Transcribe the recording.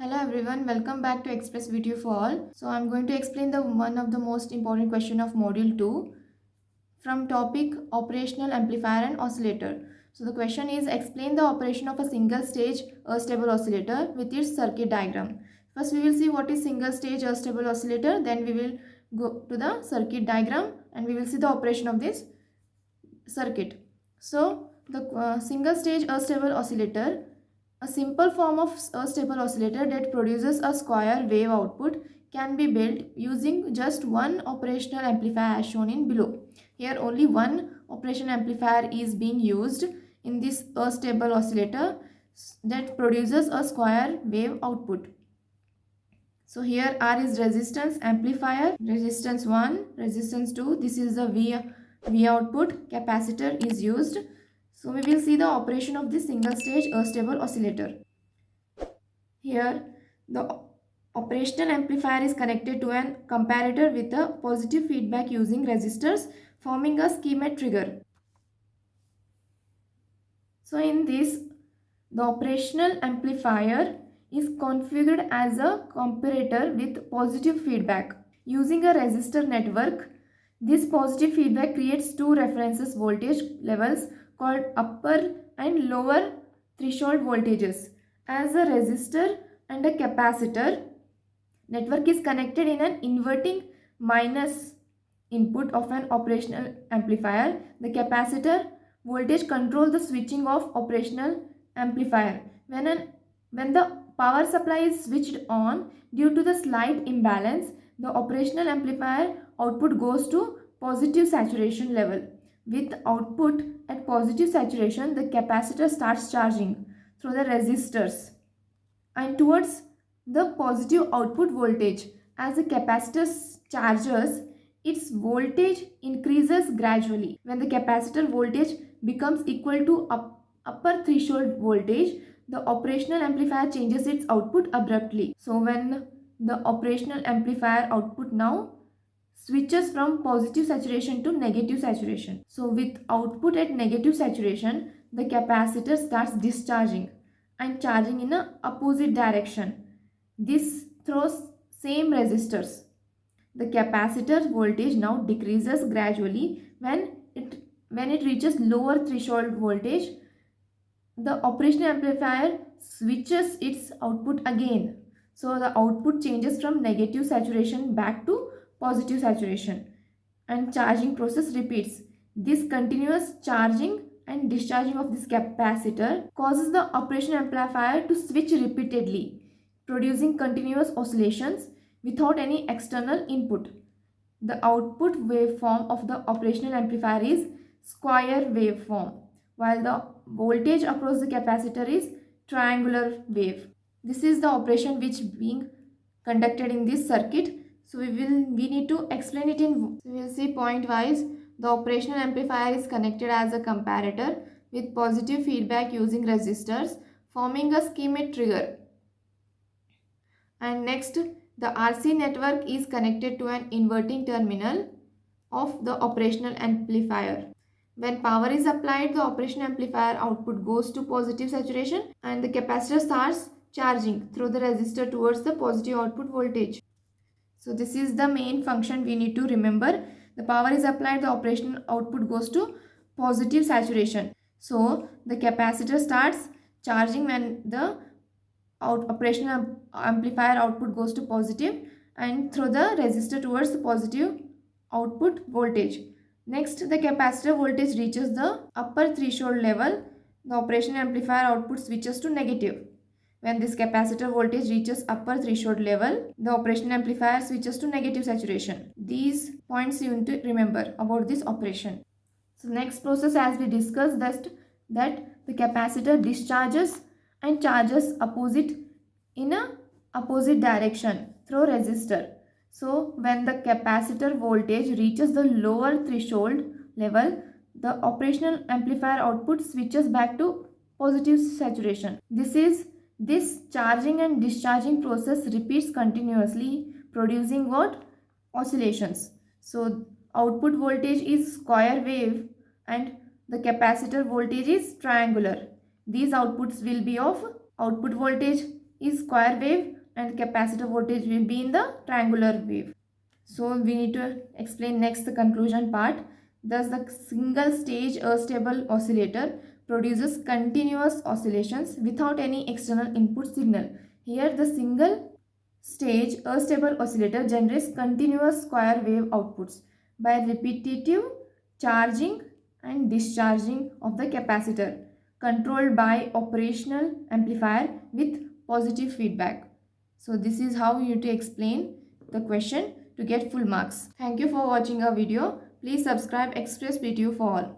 Hello everyone, welcome back to Express VTU for all. So I'm going to explain the one of the most important question of module 2 from topic Operational Amplifier and Oscillator. So the question is, explain the operation of a single stage astable oscillator with its circuit diagram. First we will see what is single stage astable oscillator, then we will go to the circuit diagram and we will see the operation of this circuit. So the single stage astable oscillator, a simple form of a stable oscillator that produces a square wave output, can be built using just one operational amplifier as shown in below. Here only one operational amplifier is being used in this astable oscillator that produces a square wave output. So here R is resistance amplifier, resistance 1, resistance 2, this is the V output, capacitor is used. So we will see the operation of this single stage astable oscillator. Here the operational amplifier is connected to an comparator with a positive feedback using resistors, forming a Schmitt trigger. So in this, the operational amplifier is configured as a comparator with positive feedback. Using a resistor network, this positive feedback creates two reference voltage levels called upper and lower threshold voltages. As a resistor and a capacitor network is connected in an inverting minus input of an operational amplifier, the capacitor voltage controls the switching of operational amplifier. When the power supply is switched on due to the slight imbalance, the operational amplifier output goes to positive saturation level. With output at positive saturation, the capacitor starts charging through the resistors and towards the positive output voltage. As the capacitor charges, its voltage increases gradually. When the capacitor voltage becomes equal to upper threshold voltage, the operational amplifier changes its output abruptly. So when the operational amplifier output now switches from positive saturation to negative saturation. So with output at negative saturation, the capacitor starts discharging and charging in a opposite direction. This throws same resistors. The capacitor voltage now decreases gradually. When it reaches lower threshold voltage, the operational amplifier switches its output again. So the output changes from negative saturation back to positive saturation and charging process repeats. This continuous charging and discharging of this capacitor causes the operational amplifier to switch repeatedly, producing continuous oscillations without any external input. The output waveform of the operational amplifier is square waveform, while the voltage across the capacitor is triangular wave. This is the operation which being conducted in this circuit. So we need to explain it in. So we will see point wise. The operational amplifier is connected as a comparator with positive feedback using resistors, forming a Schmitt trigger. And next, the RC network is connected to an inverting terminal of the operational amplifier. When power is applied, the operational amplifier output goes to positive saturation and the capacitor starts charging through the resistor towards the positive output voltage. So this is the main function we need to remember. The power is applied, the operational output goes to positive saturation. So the capacitor starts charging when the operational amplifier output goes to positive and through the resistor towards the positive output voltage. Next, the capacitor voltage reaches the upper threshold level. The operational amplifier output switches to negative. When this capacitor voltage reaches upper threshold level, the operational amplifier switches to negative saturation. These points you need to remember about this operation. So next process, as we discussed, that the capacitor discharges and charges in a opposite direction through resistor. So when the capacitor voltage reaches the lower threshold level, the operational amplifier output switches back to positive saturation. This charging and discharging process repeats continuously, producing what? Oscillations. So output voltage is square wave and the capacitor voltage is triangular. These outputs will be of output voltage is square wave and capacitor voltage will be in the triangular wave. So we need to explain next the conclusion part. Thus the single stage astable oscillator produces continuous oscillations without any external input signal. Here the single stage astable oscillator generates continuous square wave outputs by repetitive charging and discharging of the capacitor, controlled by operational amplifier with positive feedback. So this is how you to explain the question to get full marks. Thank you for watching our video. Please subscribe Express VTU for all.